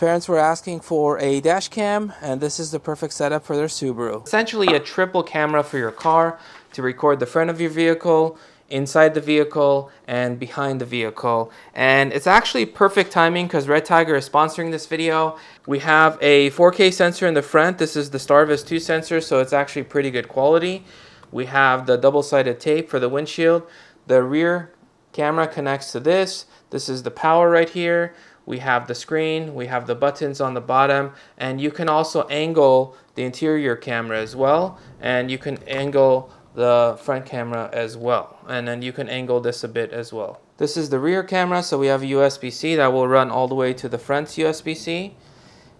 Parents were asking for a dash cam, and this is the perfect setup for their Subaru. Essentially a triple camera for your car to record the front of your vehicle, inside the vehicle, and behind the vehicle. And it's actually perfect timing because Redtiger is sponsoring this video. We have a 4K sensor in the front. This is the Starvis 2 sensor, so it's actually pretty good quality. We have the double-sided tape for the windshield. The rear camera connects to this. This is the power right here. We have the screen, we have the buttons on the bottom, and you can also angle the interior camera as well, and you can angle the front camera as well, and then you can angle this a bit as well. This is the rear camera, so we have a USB-C that will run all the way to the front's USB-C,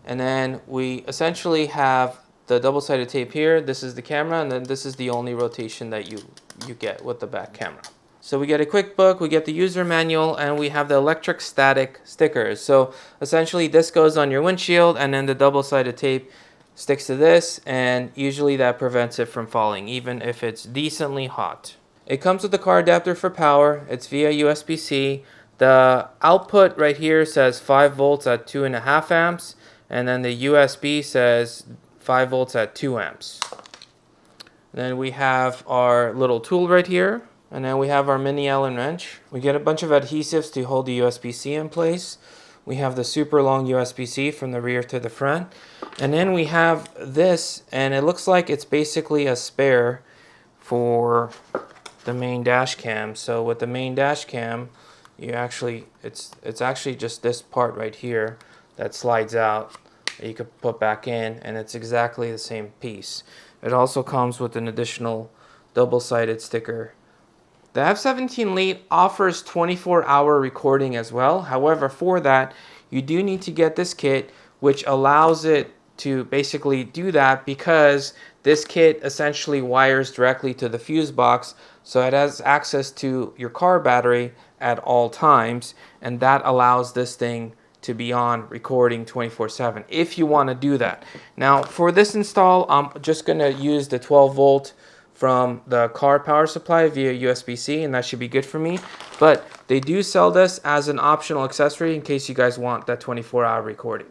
and then we essentially have the double-sided tape here. This is the camera, and then this is the only rotation that you get with the back camera. So we get a quick book, we get the user manual, and we have the electric static stickers. So essentially this goes on your windshield, and then the double-sided tape sticks to this, and usually that prevents it from falling, even if it's decently hot. It comes with the car adapter for power. It's via USB-C. The output right here says 5 volts at 2.5 amps, and then the USB says 5 volts at 2 amps. Then we have our little tool right here. And then we have our mini Allen wrench. We get a bunch of adhesives to hold the USB-C in place. We have the super long USB-C from the rear to the front. And then we have this, and it looks like it's basically a spare for the main dash cam. So with the main dash cam, you actually, it's actually just this part right here that slides out that you could put back in, and it's exactly the same piece. It also comes with an additional double-sided sticker. The F17 Elite offers 24-hour recording as well. However, for that, you do need to get this kit, which allows it to basically do that because this kit essentially wires directly to the fuse box, so it has access to your car battery at all times, and that allows this thing to be on recording 24/7 if you want to do that. Now, for this install, I'm just going to use the 12-volt from the car power supply via USB-C, and that should be good for me. But they do sell this as an optional accessory in case you guys want that 24-hour recording.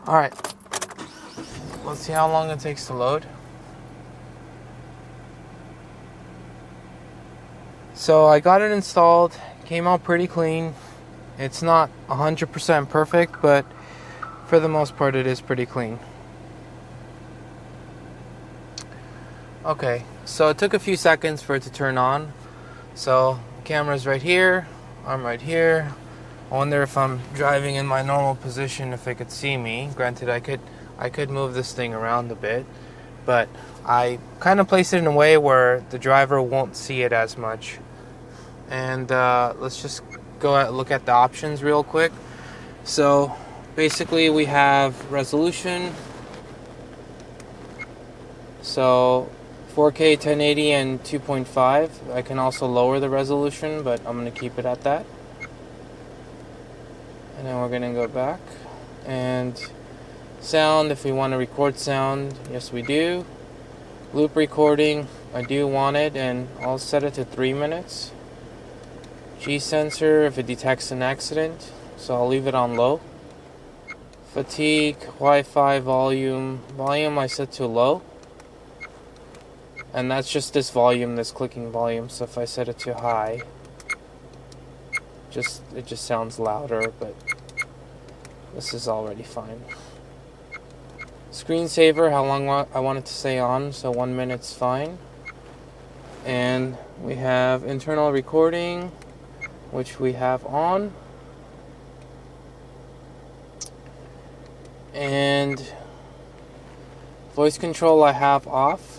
Alright, let's see how long it takes to load. So I got it installed, came out pretty clean. It's not 100% perfect, but for the most part it is pretty clean. Okay, so it took a few seconds for it to turn on. So camera's right here, I'm right here. I wonder if I'm driving in my normal position if they could see me. Granted, I could move this thing around a bit, but I kind of placed it in a way where the driver won't see it as much. And let's just go look at the options real quick. So basically we have resolution. So 4K 1080 and 2.5. I can also lower the resolution, but I'm going to keep it at that. And then we're going to go back. And sound, if we want to record sound, yes we do. Loop recording, I do want it, and I'll set it to 3 minutes. G sensor, if it detects an accident, so I'll leave it on low. Fatigue, Wi-Fi, volume I set to low. And that's just this volume, this clicking volume. So if I set it to high, it just sounds louder, but this is already fine. Screensaver, how long I want it to stay on, so 1 minute's fine. And we have internal recording, which we have on. And voice control I have off.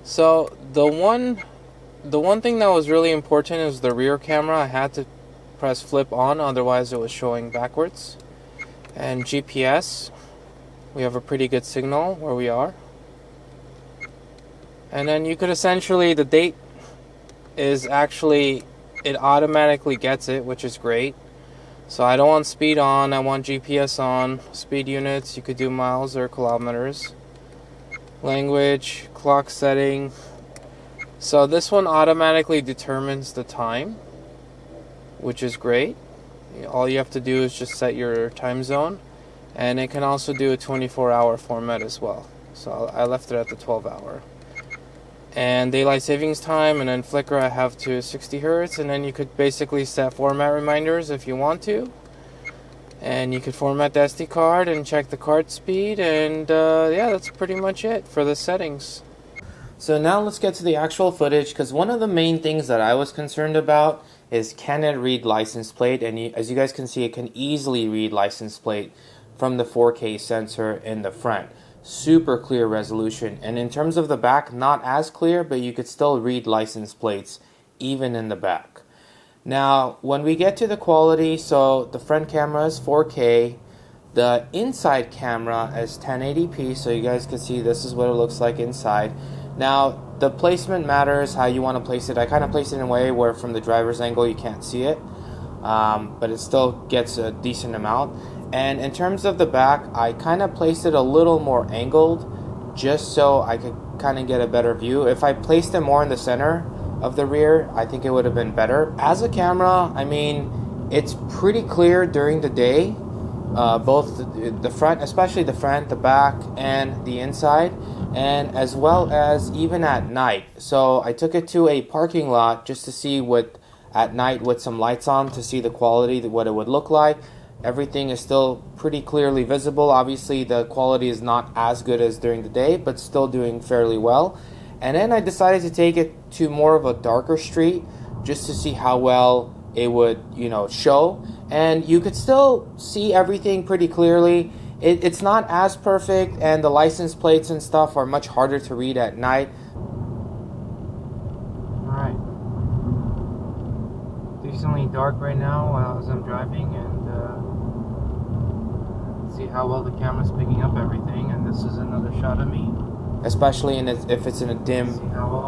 So the one thing that was really important is the rear camera. I had to press flip on, otherwise it was showing backwards. And GPS, we have a pretty good signal where we are. And then you could essentially, the date is actually, it automatically gets it, which is great. So I don't want speed on, I want GPS on. Speed units, you could do miles or kilometers. Language, clock setting. So this one automatically determines the time, which is great. All you have to do is just set your time zone, and it can also do a 24-hour format as well. So I left it at the 12-hour. And daylight savings time, and then flicker I have to 60 hertz, and then you could basically set format reminders if you want to. And you could format the SD card and check the card speed, and yeah, that's pretty much it for the settings. So now let's get to the actual footage, because one of the main things that I was concerned about is, can it read license plate? And as you guys can see, it can easily read license plate from the 4K sensor in the front. Super clear resolution, and in terms of the back, not as clear, but you could still read license plates even in the back. Now when we get to the quality, so the front camera is 4K, the inside camera is 1080p, so you guys can see this is what it looks like inside. Now the placement matters, how you want to place it. I kind of place it in a way where from the driver's angle you can't see it, but it still gets a decent amount. And in terms of the back, I kind of placed it a little more angled just so I could kind of get a better view. If I placed it more in the center of the rear, I think it would have been better. As a camera, I mean, it's pretty clear during the day, both the front, especially the front, the back, and the inside, and as well as even at night. So I took it to a parking lot just to see what, at night with some lights on, to see the quality, what it would look like. Everything is still pretty clearly visible. Obviously the quality is not as good as during the day, but still doing fairly well. And then I decided to take it to more of a darker street just to see how well it would, show. And you could still see everything pretty clearly. It's not as perfect, and the license plates and stuff are much harder to read at night. Alright. Decently dark right now as I'm driving, and see how well the camera's picking up everything. And this is another shot of me, especially if it's in a dim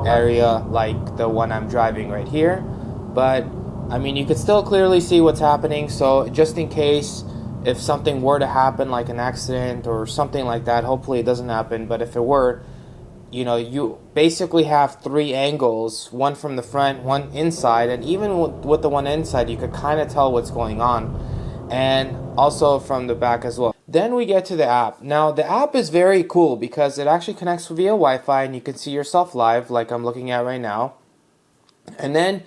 area like the one I'm driving right here. But I mean, you could still clearly see what's happening, so just in case if something were to happen, like an accident or something like that, hopefully it doesn't happen, but if it were, you basically have three angles, one from the front, one inside, and even with the one inside you could kind of tell what's going on, and also from the back as well. Then we get to the app. Now the app is very cool because it actually connects via Wi-Fi, and you can see yourself live like I'm looking at right now. And then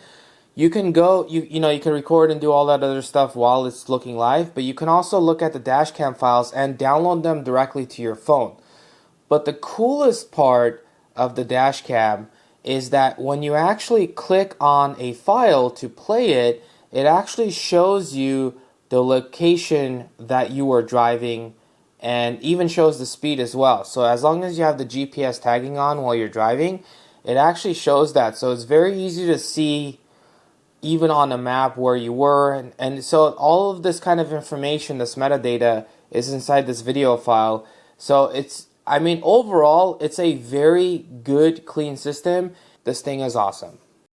you can go, you can record and do all that other stuff while it's looking live, but you can also look at the dash cam files and download them directly to your phone. But the coolest part of the dash cam is that when you actually click on a file to play it, it actually shows you the location that you are driving, and even shows the speed as well. So as long as you have the GPS tagging on while you're driving, it actually shows that. So it's very easy to see even on a map where you were, and so all of this kind of information, this metadata, is inside this video file. So overall it's a very good, clean system. This thing is awesome.